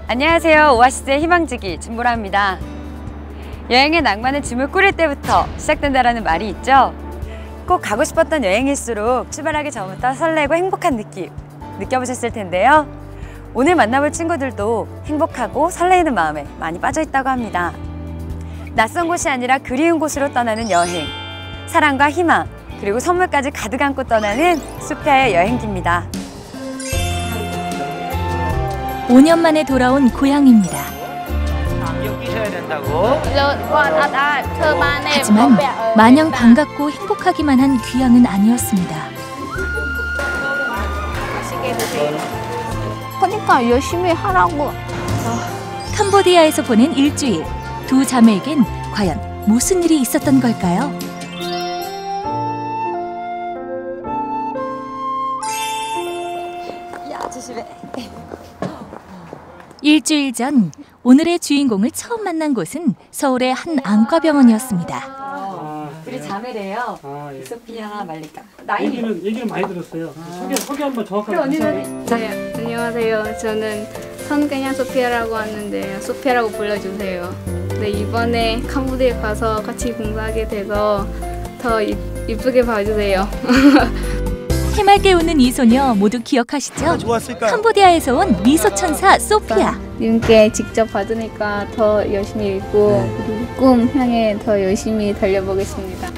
안녕하세요. 오아시스의 희망지기 진보라입니다. 여행의 낭만은 짐을 꾸릴 때부터 시작된다라는 말이 있죠. 꼭 가고 싶었던 여행일수록 출발하기 전부터 설레고 행복한 느낌 느껴보셨을 텐데요. 오늘 만나볼 친구들도 행복하고 설레이는 마음에 많이 빠져있다고 합니다. 낯선 곳이 아니라 그리운 곳으로 떠나는 여행, 사랑과 희망, 그리고 선물까지 가득 안고 떠나는 소피아의 여행기입니다. 5년 만에 돌아온 고향입니다. 안경 끼셔야 된다고? 하지만 마냥 반갑고 행복하기만 한 귀향은 아니었습니다. 그러니까 열심히 하라고. 캄보디아에서 보낸 일주일, 두 자매에겐 과연 무슨 일이 있었던 걸까요? 야, 조심해. 일주일 전 오늘의 주인공을 처음 만난 곳은 서울의 한 안과병원이었습니다. 우리 자매래요. 예. 소피아, 말리카. 얘기는 많이 들었어요. 소개 한번 정확하게. 언니는 네, 안녕하세요. 저는 선그냥 소피아라고 하는데 소피아라고 불러주세요. 네, 이번에 캄보디아 가서 같이 공부하게 돼서 더 이쁘게 봐주세요. 해맑게 웃는 이 소녀 모두 기억하시죠? 캄보디아에서 온 미소천사 소피아. 님께 직접 받으니까 더 열심히 읽고 그리고 꿈 향해 더 열심히 달려보겠습니다.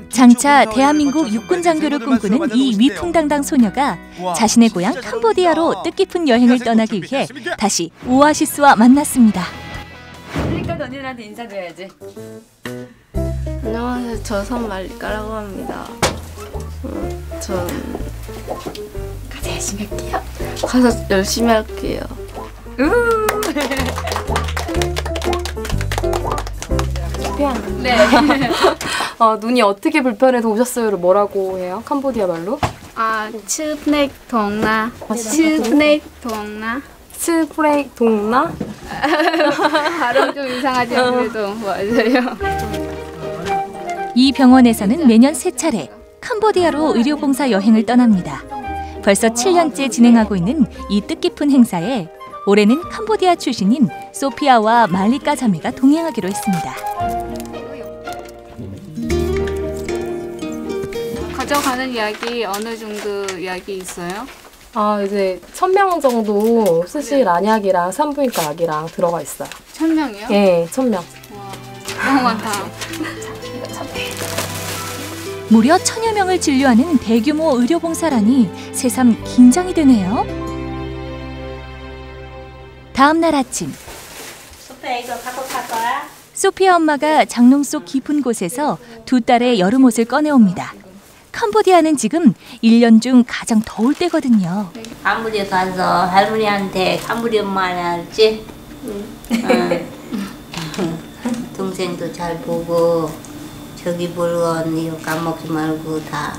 장차 대한민국 육군 장교를 꿈꾸는 이 위풍당당 소녀가 자신의 고향 캄보디아로 뜻깊은 여행을 떠나기 위해 다시 오아시스와 만났습니다. 말리카 언니들한테 인사드려야지. 안녕하세요. 저 선말리카라고 합니다. 전 가서 열심히 할게요. 가서 열심히 할게요. 네. 눈이 어떻게 불편해서 오셨어요를 뭐라고 해요? 캄보디아 말로? 츠프넥 동나. 츠프넥 동나. 스프레이 동나? 발음 좀 이상하지만 그래도 맞아요. 이 병원에서는 매년 3차례 캄보디아로 의료봉사 여행을 떠납니다. 벌써 7년째 진행하고 있는 이 뜻깊은 행사에 올해는 캄보디아 출신인 소피아와 말리카 자매가 동행하기로 했습니다. 가져가는 약이 어느 정도 약이 있어요? 이제 1000명 정도 쓰실 안약이랑 산부인과 약이랑 들어가 있어요. 1000명이요? 네, 1000명. 와, 너무 많다. 무려 1000여 명을 진료하는 대규모 의료봉사라니 새삼 긴장이 되네요. 다음 날 아침, 소피아 엄마가 장롱 속 깊은 곳에서 두 딸의 여름옷을 꺼내옵니다. 캄보디아는 지금 1년 중 가장 더울 때거든요. 캄보디아 가서 할머니한테 캄보디아 말 알지? 동생도 잘 보고 저기 물건 이거 까먹지 말고 다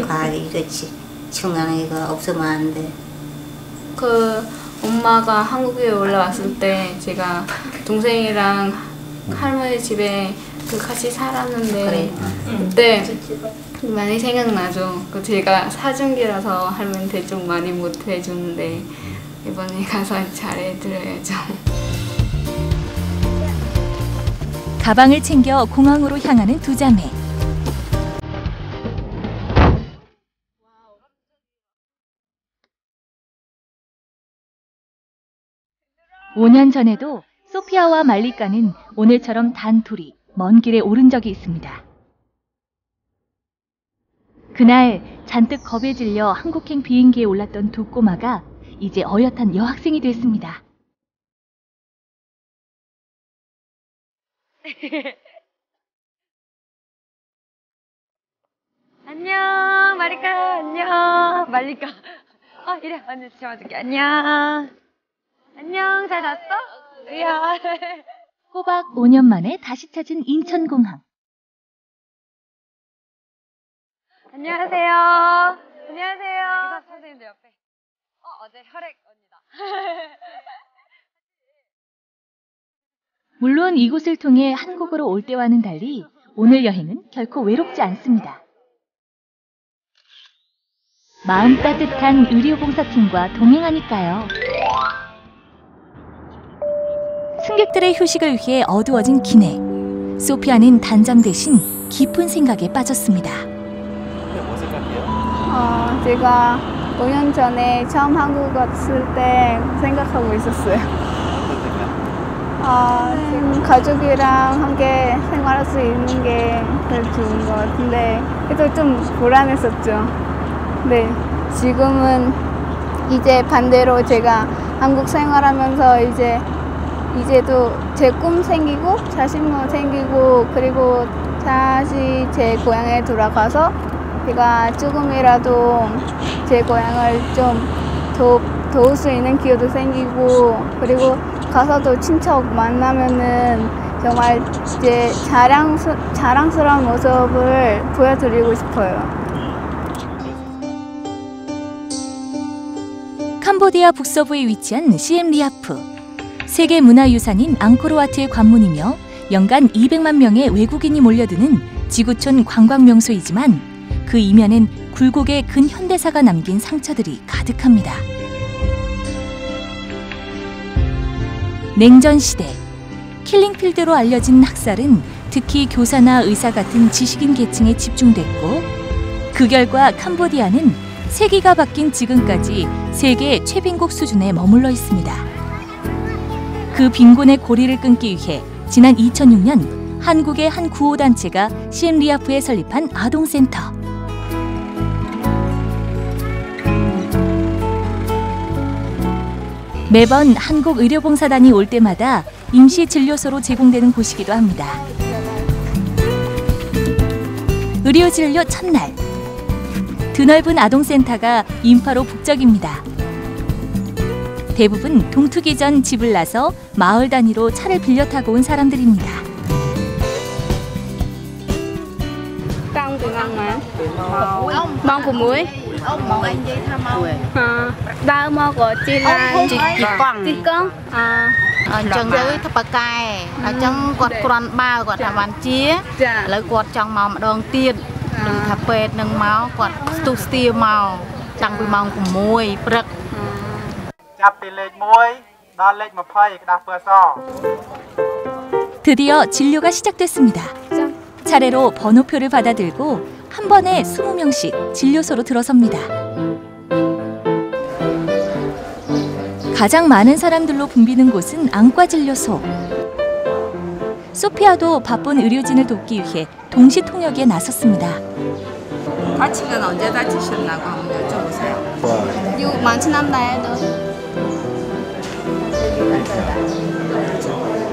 과하게 이렇지 중앙이가 없으면 안 돼. 엄마가 한국에 올라왔을 때 제가 동생이랑 할머니 집에 같이 살았는데 그때 많이 생각나죠. 제가 사춘기라서 할머니한테 좀 많이 못 해주는데 이번에 가서 잘해드려야죠. 가방을 챙겨 공항으로 향하는 두 자매. (5년) 전에도 소피아와 말리카는 오늘처럼 단둘이 먼 길에 오른 적이 있습니다. 그날 잔뜩 겁에 질려 한국행 비행기에 올랐던 두 꼬마가 이제 어엿한 여학생이 됐습니다. 안녕, 말리카. 안녕, 말리카. 이래. 언니 잡아줄게. 안녕. 안녕, 잘 잤어? 이야. 꼬박 5년 만에 다시 찾은 인천공항. 안녕하세요. 안녕하세요. 선생님들 옆에. 어제 혈액 언니다. 물론 이곳을 통해 한국으로 올 때와는 달리 오늘 여행은 결코 외롭지 않습니다. 마음 따뜻한 의료봉사팀과 동행하니까요. 승객들의 휴식을 위해 어두워진 기내. 소피아는 단잠 대신 깊은 생각에 빠졌습니다. 제가 5년 전에 처음 한국 왔을 때 생각하고 있었어요. 지금 가족이랑 함께 생활할 수 있는 게 제일 좋은 것 같은데 그래도 좀 불안했었죠. 네, 지금은 이제 반대로 제가 한국 생활하면서 이제도 제 꿈 생기고 자신감 생기고 그리고 다시 제 고향에 돌아가서 제가 조금이라도 제 고향을 좀 도울 수 있는 기회도 생기고 그리고 가서도 친척 만나면은 정말 제 자랑스러운 모습을 보여드리고 싶어요. 캄보디아 북서부에 위치한 시엠리아프. 세계 문화유산인 앙코르와트의 관문이며 연간 200만 명의 외국인이 몰려드는 지구촌 관광명소이지만 그 이면엔 굴곡의 근현대사가 남긴 상처들이 가득합니다. 냉전시대, 킬링필드로 알려진 학살은 특히 교사나 의사 같은 지식인 계층에 집중됐고 그 결과 캄보디아는 세기가 바뀐 지금까지 세계 최빈국 수준에 머물러 있습니다. 그 빈곤의 고리를 끊기 위해 지난 2006년 한국의 한 구호단체가 시엠리아프에 설립한 아동센터. 매번 한국의료봉사단이 올 때마다 임시진료소로 제공되는 곳이기도 합니다. 의료진료 첫날, 드넓은 아동센터가 인파로 북적입니다. 대부분 동투기 전 집을 나서 마을 단위로 차를 빌려 타고 온 사람들입니다. Chừng dưới thập cài, chừng quạt quạt bao quạt làm ăn chia, lấy quạt trong màu đòn tiền, đừng thập bệt nâng máu quạt tu steel màu, chẳng bị màu của mùi bực. 드디어 진료가 시작됐습니다. 차례로 번호표를 받아들고 한 번에 20명씩 진료소로 들어섭니다. 가장 많은 사람들로 붐비는 곳은 안과진료소. 소피아도 바쁜 의료진을 돕기 위해 동시 통역에 나섰습니다. 다친 건 언제 다치셨나고 한번 여쭤보세요. 많진 않나요?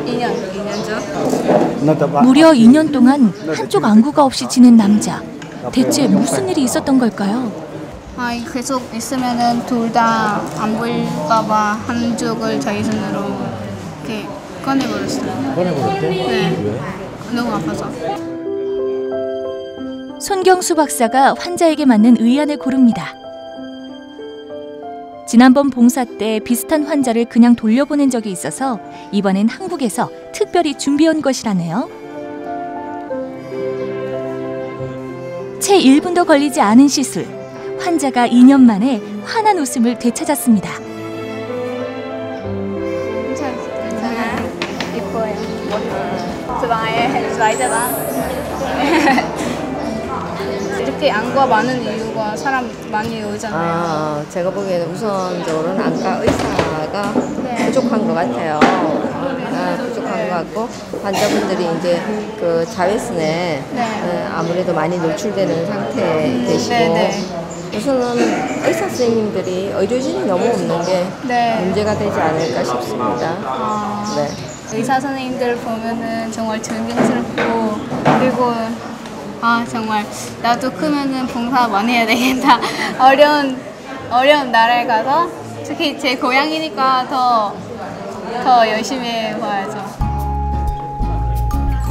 2년 전? 무려 2년 동안 한쪽 안구가 없이 지낸 남자. 대체 무슨 일이 있었던 걸까요? 계속 있으면은 둘 다 안 보일까봐 한쪽을 자기 손으로 이렇게 꺼내버렸어요. 꺼내버렸대? 네. 왜? 너무 아파서. 손경수 박사가 환자에게 맞는 의안을 고릅니다. 지난번 봉사 때 비슷한 환자를 그냥 돌려보낸 적이 있어서 이번엔 한국에서 특별히 준비한 것이라네요. 채 1분도 걸리지 않은 시술. 환자가 2년 만에 환한 웃음을 되찾았습니다. 괜찮아요. 이뻐요. 이렇게 안과 많은 이유가 사람 많이 오잖아요. 제가 보기에는 우선적으로는 안과 의사가 부족한 것 같아요. 부족한 것 같고 환자분들이 이제 그 자외선에 아무래도 많이 노출되는 상태에 계시고 우선은 의사 선생님들이 의료진이 너무 없는 게 문제가 되지 않을까 싶습니다. 네. 의사 선생님들 보면은 정말 존경스럽고 그리고 정말 나도 크면은 봉사 많이 해야 되겠다. 어려운 나라에 가서 특히 제 고향이니까 더 열심히 해봐야죠.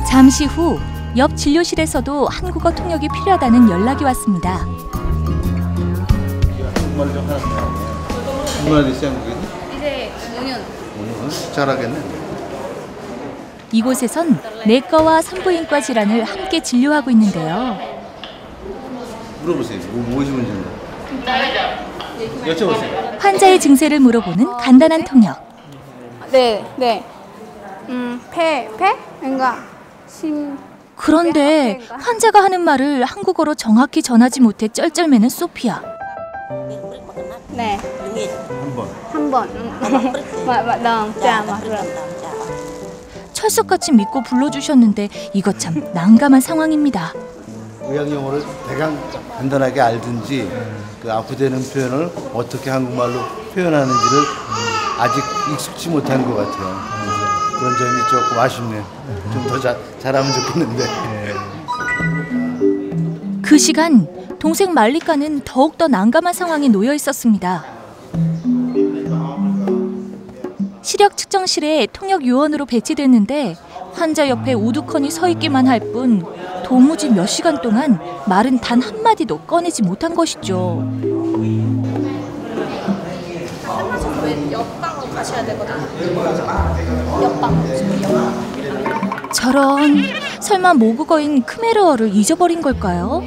잠시 후 옆 진료실에서도 한국어 통역이 필요하다는 연락이 왔습니다. 얼마나 됐어요, 한국에는? 이제 5년. 5년? 잘하겠네. 이곳에선 내과와 산부인과 질환을 함께 진료하고 있는데요. 물어보세요. 무엇이 문제인가? 여쭤보세요. 환자의 증세를 물어보는 간단한 통역. 네. 폐? 뭔가 심. 그런데 환자가 하는 말을 한국어로 정확히 전하지 못해 쩔쩔매는 소피아. 네. 한 번. 철석같이 믿고 불러주셨는데 이것 참 난감한 상황입니다. 의학 용어를 대강 간단하게 알든지 그 아프다는 표현을 어떻게 한국말로 표현하는지를 아직 익숙지 못한 것 같아요. 그런 점이 조금 아쉽네요. 좀 더 잘하면 좋겠는데. 그 시간 동생 말리카는 더욱더 난감한 상황에 놓여 있었습니다. 시력 측정실에 통역 요원으로 배치됐는데 환자 옆에 우두커니 서 있기만 할 뿐 도무지 몇 시간 동안 말은 단 한마디도 꺼내지 못한 것이죠. 옆방으로 가셔야 되거든요. 옆방. 저런, 설마 모국어인 크메르어를 잊어버린 걸까요?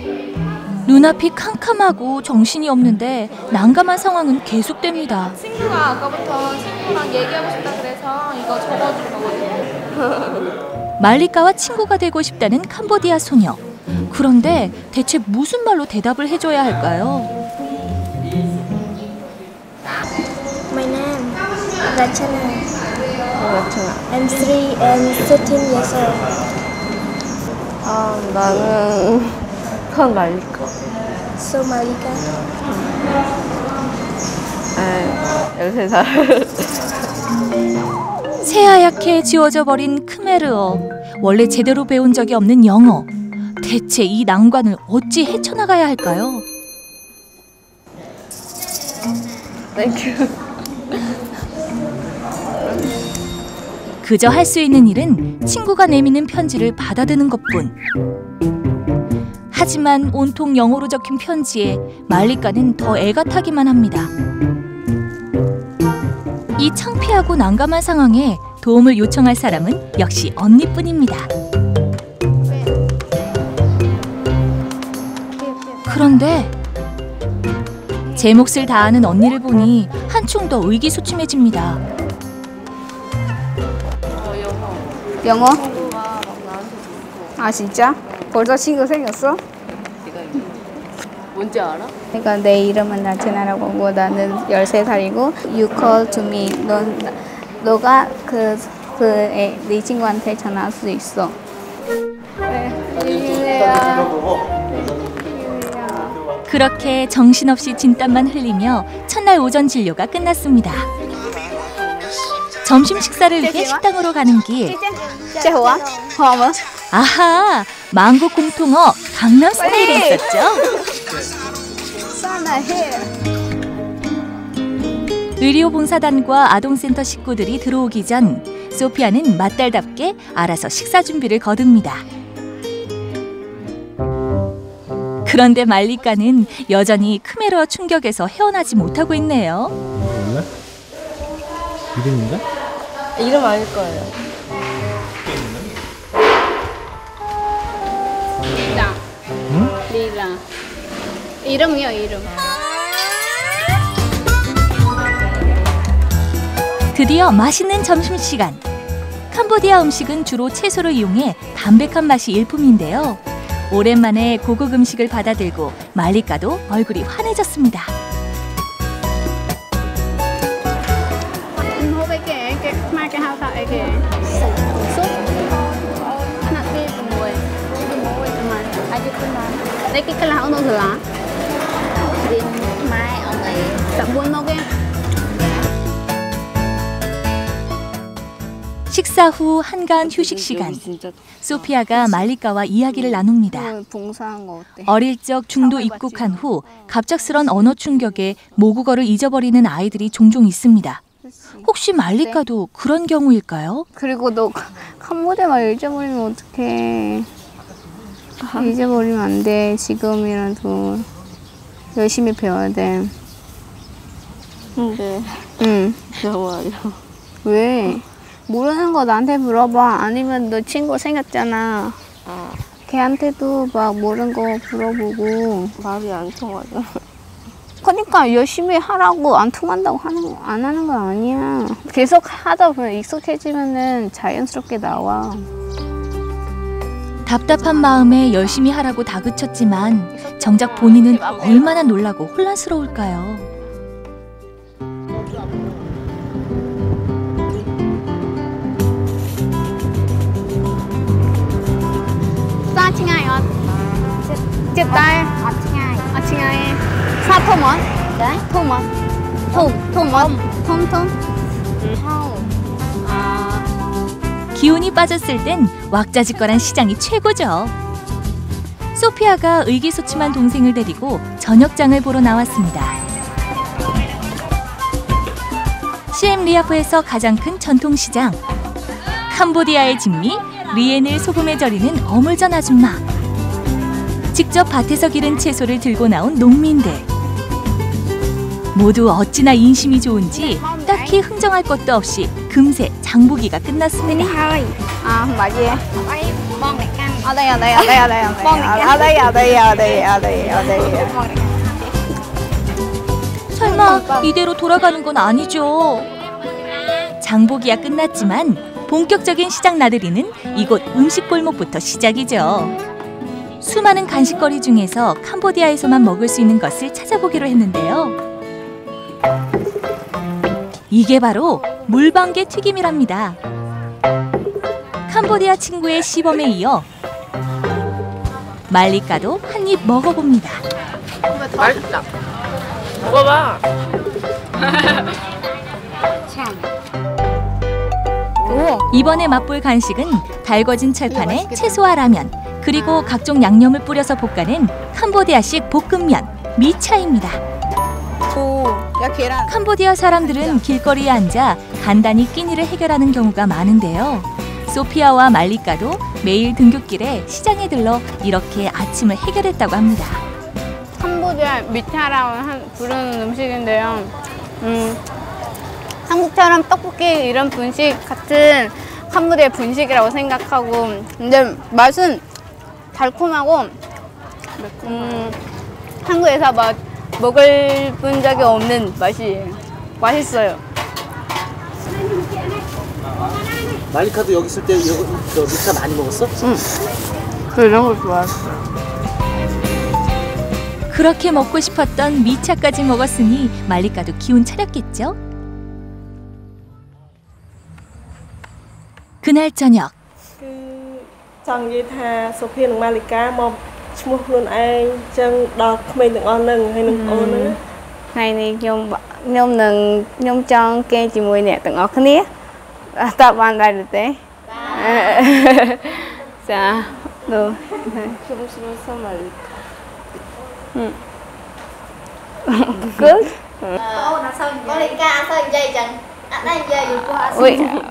눈앞이 캄캄하고 정신이 없는데 난감한 상황은 계속됩니다. 친구가 아까부터 친구랑 얘기하고 싶다 그래서 이거 적어준 거거든요. 말리카와 친구가 되고 싶다는 캄보디아 소녀. 그런데 대체 무슨 말로 대답을 해줘야 할까요? My name Rachana. I'm 3 and 13 years old. 나는 선 말리카. So Malika. 13살. 새하얗게 지워져 버린 크메르어. 원래 제대로 배운 적이 없는 영어. 대체 이 난관을 어찌 헤쳐나가야 할까요? 땡큐. 그저 할 수 있는 일은 친구가 내미는 편지를 받아드는 것뿐. 하지만 온통 영어로 적힌 편지에 말리카는 더 애가 타기만 합니다. 이 창피하고 난감한 상황에 도움을 요청할 사람은 역시 언니뿐입니다. 그런데 제 몫을 다하는 언니를 보니 한층 더 의기소침해집니다. 영어? 아 진짜? 벌써 친구 생겼어? 뭔지 알아? 그러니까 내 이름은 나체나라고 하고 나는 13살이고 You call to me. 너가 네 친구한테 전화할 수 있어. 그렇게 정신없이 진땀만 흘리며 첫날 오전 진료가 끝났습니다. 점심 식사를 위해 식당으로 가는 길. 아하, 망고 공통어 강남 스타일에 있었죠? 의료봉사단과 아동센터 식구들이 들어오기 전 소피아는 맏딸답게 알아서 식사 준비를 거둡니다. 그런데 말리카는 여전히 크메르어 충격에서 헤어나지 못하고 있네요. 몰라? 이름인가? 이름 아닐 거예요. 리라. 응? 리라. 이름이요, 이름. 드디어 맛있는 점심시간. 캄보디아 음식은 주로 채소를 이용해 담백한 맛이 일품인데요. 오랜만에 고국 음식을 받아들고 말리카도 얼굴이 환해졌습니다. 식사 후 한가한 휴식 시간. 소피아가 말리카와 이야기를 나눕니다. 어릴 적 중도 입국한 후 갑작스런 언어 충격에 모국어를 잊어버리는 아이들이 종종 있습니다. 혹시 말리카도 그런 경우일까요? 그리고 너 캄보디아말 잊어버리면 어떡해. 잊어버리면 안 돼. 지금이라도 열심히 배워야 돼. 근데 배워요. 왜? 모르는 거 나한테 물어봐. 아니면 너 친구 생겼잖아. 걔한테도 막 모르는 거 물어보고. 말이 안 통하죠. 그러니까 그러니까 열심히 하라고 안 통한다고 안 하는 건 아니야. 계속 하다 보면 익숙해지면은 자연스럽게 나와. 답답한 마음에 열심히 하라고 다그쳤지만 정작 본인은 얼마나 놀라고 혼란스러울까요? 싸 칭아요. 찝다에. 아 칭아에. 사 토먼. 네? 토먼. 토먼. 톰. 기운이 빠졌을 땐 왁자지껄한 시장이 최고죠. 소피아가 의기소침한 동생을 데리고 저녁장을 보러 나왔습니다. 시엠리아프에서 가장 큰 전통시장. 캄보디아의 진미, 리엔을 소금에 절이는 어물전 아줌마. 직접 밭에서 기른 채소를 들고 나온 농민들. 모두 어찌나 인심이 좋은지 딱히 흥정할 것도 없이 금세 장보기가 끝났습니다. 아, 맞지? 설마 이대로 돌아가는 건 아니죠? 장보기가 끝났지만 본격적인 시장 나들이는 이곳 음식 골목부터 시작이죠. 수많은 간식거리 중에서 캄보디아에서만 먹을 수 있는 것을 찾아보기로 했는데요. 이게 바로 물방개 튀김이랍니다. 캄보디아 친구의 시범에 이어 말리까도 한 입 먹어봅니다. 맛있다. 먹어봐. 이번에 맛볼 간식은 달궈진 철판에 채소와 라면, 그리고 각종 양념을 뿌려서 볶아낸 캄보디아식 볶음면, 미차입니다. 캄보디아 사람들은 길거리에 앉아 간단히 끼니를 해결하는 경우가 많은데요. 소피아와 말리까도 매일 등굣길에 시장에 들러 이렇게 아침을 해결했다고 합니다. 캄보디아 미차라고 부르는 음식인데요. 한국처럼 떡볶이 이런 분식 같은 캄보디아 분식이라고 생각하고, 근데 맛은 달콤하고 한국에서 먹을 본 적이 없는 맛이에요. 맛있어요. 말리카도 여기 있을 때 미차 많이 먹었어? 응. 그런 거 좋아했어. 그렇게 먹고 싶었던 미차까지 먹었으니 말리까도 기운 차렸겠죠? 그날 저녁. ngày này nhom chọn kê chỉ mùi nè từng ngọt khné tập ban đại được thế dạ được good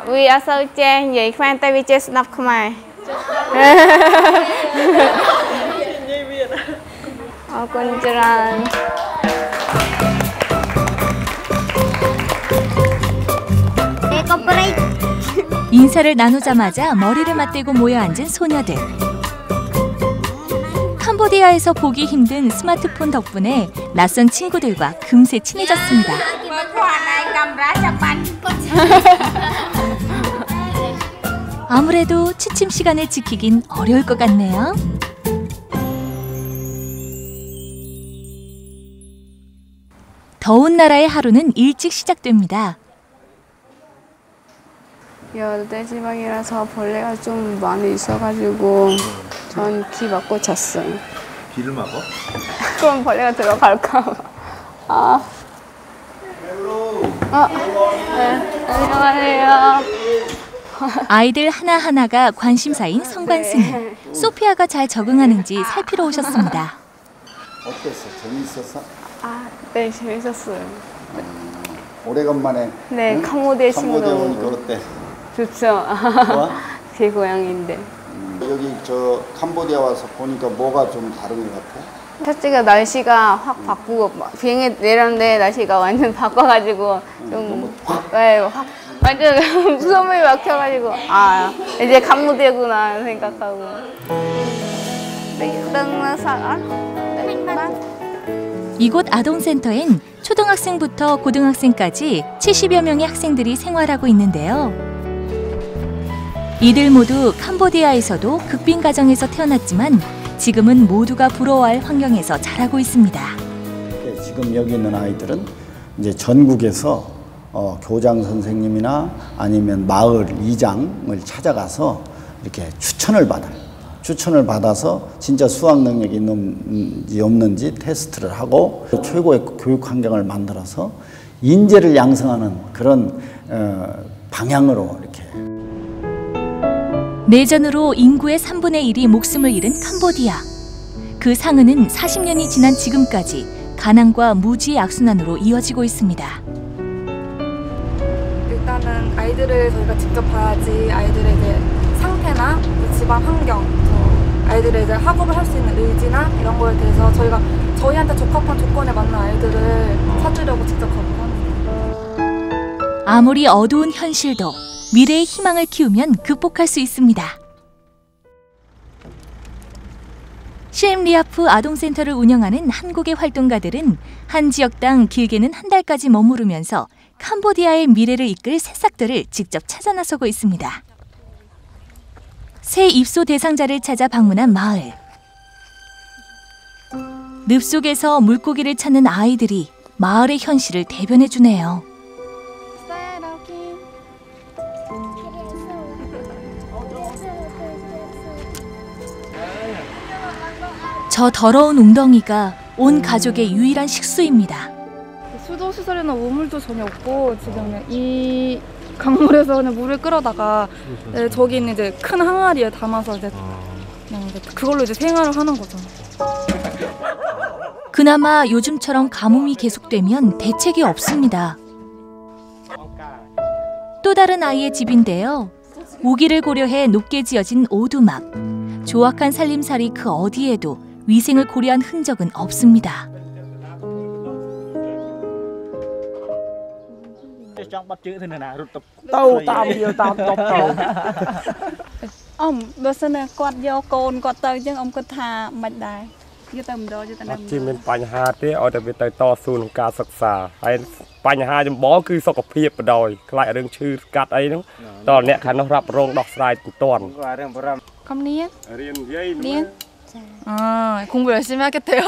we are so che vậy fan tay vi che snap không ai con chran 인사를 나누자마자 머리를 맞대고 모여 앉은 소녀들. 캄보디아에서 보기 힘든 스마트폰 덕분에 낯선 친구들과 금세 친해졌습니다. 아무래도 취침 시간을 지키긴 어려울 것 같네요. 더운 나라의 하루는 일찍 시작됩니다. 열대지방이라서 벌레가 좀 많이 있어가지고 전 기 막고 잤어요. 비를 막어? 그럼 벌레가 들어갈까 봐. 네, 안녕하세요. 아이들 하나하나가 관심사인 성관스님. 소피아가 잘 적응하는지 살피러 오셨습니다. 어땠어? 재밌었어? 네, 재밌었어요. 오래간만에 네, 캄보디아 친구도 오니까 어때? 좋죠. 좋아? 제 고향인데. 여기 저 캄보디아 와서 보니까 뭐가 좀 다른 것 같아? 첫째가 날씨가 확 바꾸고 비행기 내렸는데 날씨가 완전 바꿔가지고 좀 네, 확 완전 숨이 막혀가지고 이제 캄보디아구나 생각하고. 이곳 아동센터엔 초등학생부터 고등학생까지 70여 명의 학생들이 생활하고 있는데요. 이들 모두 캄보디아에서도 극빈 가정에서 태어났지만 지금은 모두가 부러워할 환경에서 자라고 있습니다. 지금 여기 있는 아이들은 이제 전국에서 교장 선생님이나 아니면 마을 이장을 찾아가서 이렇게 추천을 받아서 진짜 수학 능력이 있는지 없는지 테스트를 하고 최고의 교육 환경을 만들어서 인재를 양성하는 그런 방향으로 이렇게. 내전으로 인구의 3분의 1이 목숨을 잃은 캄보디아. 그 상흔은 40년이 지난 지금까지 가난과 무지의 악순환으로 이어지고 있습니다. 일단은 아이들을 저희가 직접 봐야지 아이들의 이제 상태나 집안 환경, 아이들의 이제 학업을 할 수 있는 의지나 이런 거에 대해서 저희가 저희한테 적합한 조건에 맞는 아이들을 찾으려고 직접 가고 합니다. 아무리 어두운 현실도 미래의 희망을 키우면 극복할 수 있습니다. 시엠리아프 아동센터를 운영하는 한국의 활동가들은 한 지역당 길게는 한 달까지 머무르면서 캄보디아의 미래를 이끌 새싹들을 직접 찾아 나서고 있습니다. 새 입소 대상자를 찾아 방문한 마을. 늪 속에서 물고기를 찾는 아이들이 마을의 현실을 대변해 주네요. 저 더러운 웅덩이가 온 가족의 유일한 식수입니다. 수도 시설이나 우물도 전혀 없고 지금 이 강물에서 그냥 물을 끌어다가 저기 있는 이제 큰 항아리에 담아서 이제 그냥 그걸로 이제 생활을 하는 거죠. 그나마 요즘처럼 가뭄이 계속되면 대책이 없습니다. 또 다른 아이의 집인데요. 우기를 고려해 높게 지어진 오두막. 조악한 살림살이 그 어디에도 위생을 고려한 흔적은 없습니다. 공부 열심히 하겠대요.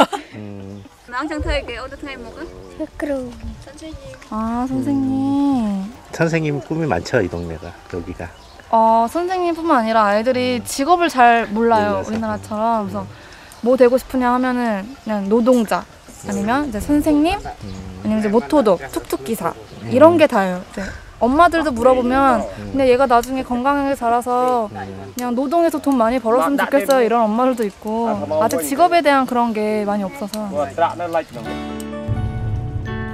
선생님. 선생님 꿈이 많죠, 이 동네가, 여기가. 선생님뿐만 아니라 아이들이 직업을 잘 몰라요, 우리나라처럼. 그래서 뭐 되고 싶으냐 하면은 그냥 노동자, 아니면 이제 선생님, 아니면 이제 모토독, 툭툭 기사 이런 게 다예요. 엄마들도 물어보면 근데 얘가 나중에 건강하게 자라서 그냥 노동해서 돈 많이 벌었으면 좋겠어요 이런 엄마들도 있고 아직 직업에 대한 그런 게 많이 없어서.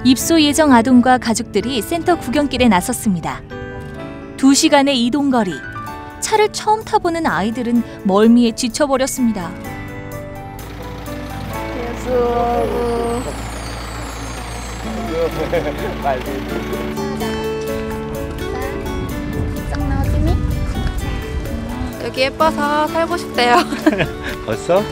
입소 예정 아동과 가족들이 센터 구경길에 나섰습니다. 2시간의 이동거리. 차를 처음 타보는 아이들은 멀미에 지쳐버렸습니다. 여기 예뻐서 살고 싶대요. 벌써?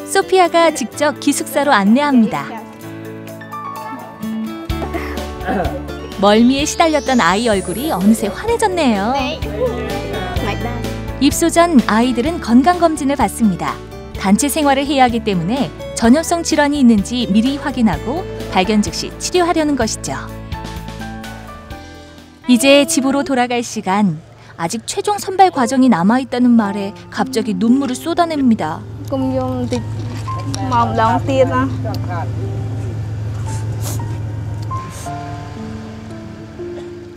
소피아가 직접 기숙사로 안내합니다. 멀미에 시달렸던 아이 얼굴이 어느새 환해졌네요. 입소 전 아이들은 건강검진을 받습니다. 단체 생활을 해야 하기 때문에 전염성 질환이 있는지 미리 확인하고 발견 즉시 치료하려는 것이죠. 이제 집으로 돌아갈 시간. 아직 최종 선발 과정이 남아있다는 말에 갑자기 눈물을 쏟아냅니다.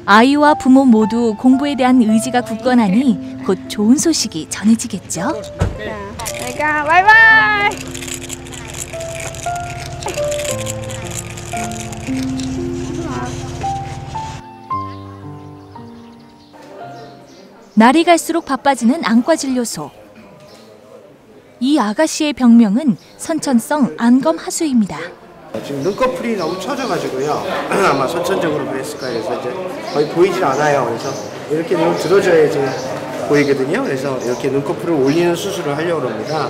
아이와 부모 모두 공부에 대한 의지가 굳건하니 곧 좋은 소식이 전해지겠죠. 바이바이. 날이 갈수록 바빠지는 안과진료소. 이 아가씨의 병명은 선천성 안검하수입니다. 지금 눈꺼풀이 너무 처져가지고요. 아마 선천적으로 그랬을 거예요. 그래서 이제 거의 보이질 않아요. 그래서 이렇게 눈을 들어줘야지 보이거든요. 그래서 이렇게 눈꺼풀을 올리는 수술을 하려고 합니다.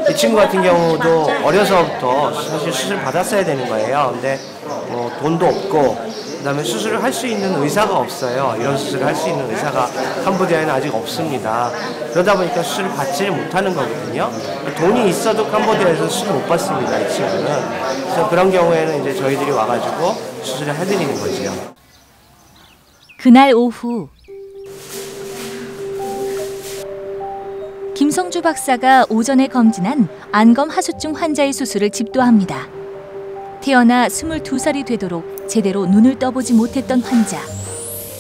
이 친구 같은 경우도 어려서부터 사실 수술 받았어야 되는 거예요. 근데 돈도 없고 그다음에 수술을 할 수 있는 의사가 없어요. 이런 수술을 할 수 있는 의사가 캄보디아에는 아직 없습니다. 그러다 보니까 수술을 받지를 못하는 거거든요. 돈이 있어도 캄보디아에서 수술 못 받습니다. 이 친구는. 그래서 그런 경우에는 이제 저희들이 와가지고 수술을 해드리는 거지요. 그날 오후 김성주 박사가 오전에 검진한 안검 하수증 환자의 수술을 집도합니다. 태어나 22살이 되도록 제대로 눈을 떠보지 못했던 환자.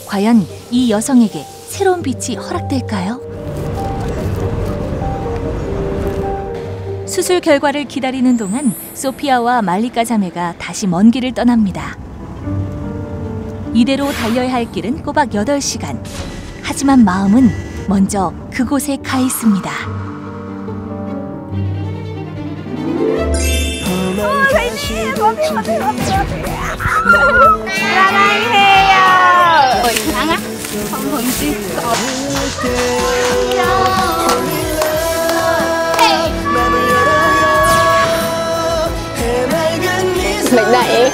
과연 이 여성에게 새로운 빛이 허락될까요? 수술 결과를 기다리는 동안 소피아와 말리카 자매가 다시 먼 길을 떠납니다. 이대로 달려야 할 길은 꼬박 8시간. 하지만 마음은 먼저 그곳에 가 있습니다. 사랑해요. 이상아? 방방지. Lần này